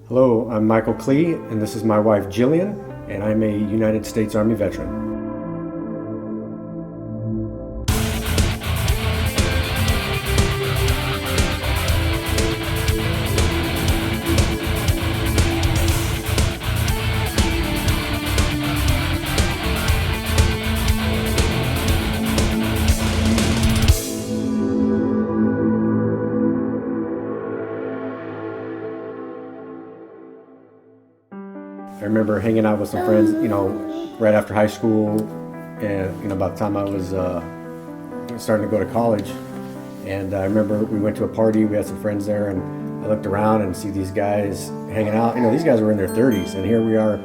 Hello, I'm Michael Klee, and this is my wife Jillian, and I'm a United States Army veteran. I remember hanging out with some friends, right after high school, and about the time I was starting to go to college. And I remember we went to a party. We had some friends there, and I looked around and see these guys hanging out. These guys were in their 30s, and here we are,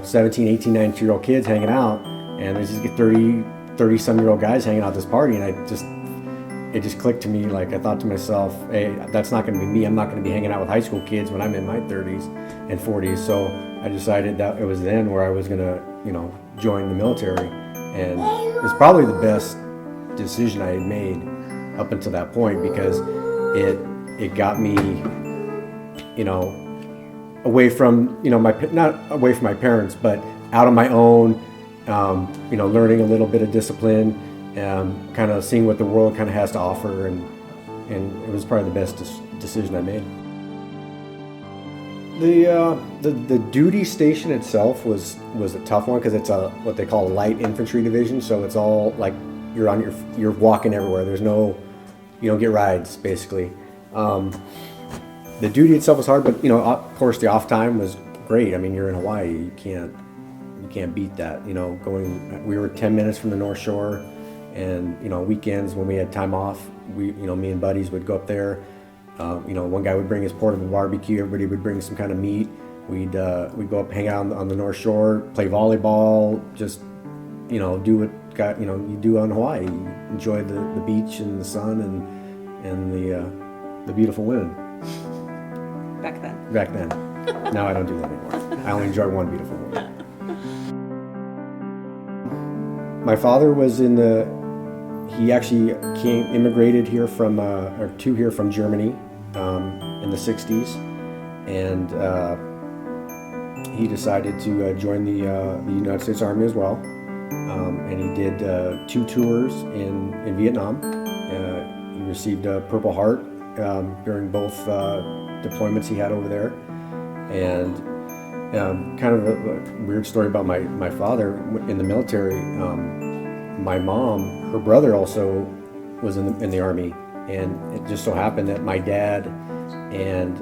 17, 18, 19-year-old kids hanging out, and there's just 30-some-year-old guys hanging out at this party, and it just clicked to me. Like, I thought to myself, hey, that's not going to be me. I'm not going to be hanging out with high school kids when I'm in my 30s and 40s. So I decided that it was then where I was going to, join the military. And it's probably the best decision I had made up until that point, because it got me, away from, not away from my parents, but out on my own, learning a little bit of discipline, kind of seeing what the world kind of has to offer, and it was probably the best decision I made. The duty station itself was a tough one, because it's what they call a light infantry division, so it's all like you're walking everywhere. There's no, you don't get rides basically. The duty itself was hard, but of course the off time was great. I mean, you're in Hawaii, you can't beat that. We were 10 minutes from the North Shore. And weekends when we had time off, me and buddies would go up there. One guy would bring his portable barbecue. Everybody would bring some kind of meat. We'd go up, hang out on the North Shore, play volleyball, just do what you do on Hawaii. You enjoy the beach and the sun and the beautiful women. Back then. Back then. Now I don't do that anymore. I only enjoy one beautiful woman. My father was he actually immigrated here from Germany in the 60s, and he decided to join the United States Army as well, and he did 2 tours in Vietnam. He received a Purple Heart during both deployments he had over there, and kind of a weird story about my father in the military. My mom, her brother also was in the Army, and it just so happened that my dad and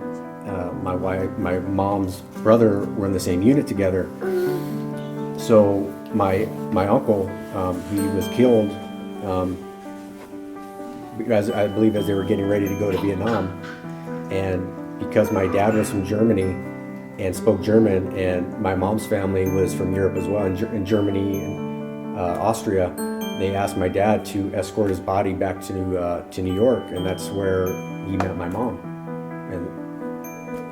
my mom's brother were in the same unit together. So my uncle, he was killed, I believe as they were getting ready to go to Vietnam, and because my dad was from Germany and spoke German, and my mom's family was from Europe as well, in Germany and Austria, they asked my dad to escort his body back to New York, and that's where he met my mom. And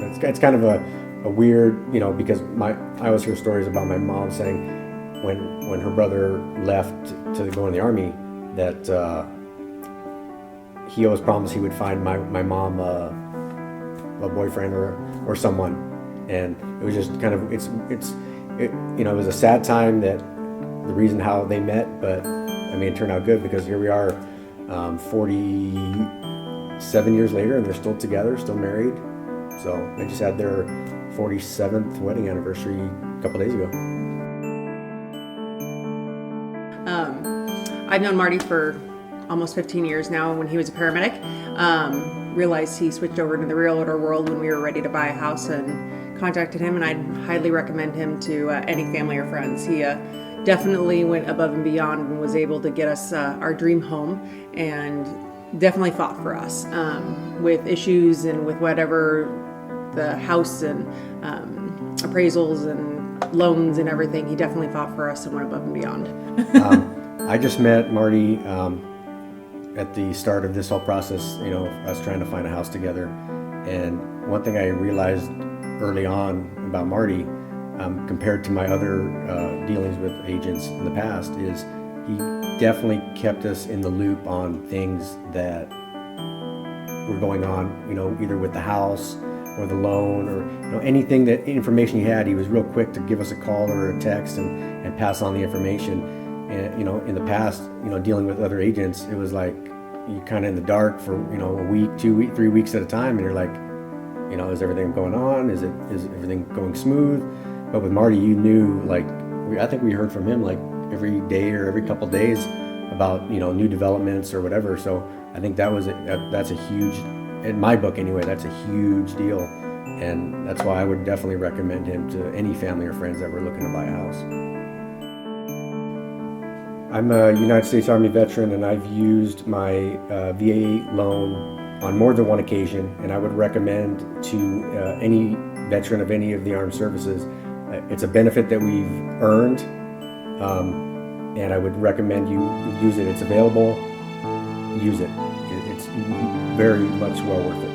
it's kind of a weird, because I always hear stories about my mom saying when her brother left to go in the Army, that he always promised he would find my mom a boyfriend or someone. And it was just kind of it was a sad time, that the reason how they met, but I mean, it turned out good, because here we are 47 years later, and they're still together, still married. So they just had their 47th wedding anniversary a couple days ago. I've known Marty for almost 15 years now. When he was a paramedic, realized he switched over into the realtor world when we were ready to buy a house, and contacted him, and I'd highly recommend him to any family or friends. He definitely went above and beyond and was able to get us our dream home, and definitely fought for us with issues and with whatever the house and appraisals and loans and everything. He definitely fought for us and went above and beyond. I just met Marty at the start of this whole process, us trying to find a house together. And one thing I realized early on about Marty, compared to my other dealings with agents in the past, is he definitely kept us in the loop on things that were going on, either with the house or the loan, or anything, that information he had, he was real quick to give us a call or a text and pass on the information. And in the past, dealing with other agents, it was like you're kind of in the dark for a week, 2 weeks, 3 weeks at a time, and you're like, is everything going on? Is everything going smooth? But with Marty, you knew, like, I think we heard from him like every day or every couple days about new developments or whatever. So I think that's a huge, in my book anyway, that's a huge deal, and that's why I would definitely recommend him to any family or friends that were looking to buy a house. I'm a United States Army veteran, and I've used my VA loan on more than one occasion, and I would recommend to any veteran of any of the armed services. It's a benefit that we've earned, and I would recommend you use it. It's available. Use it. It's very much well worth it.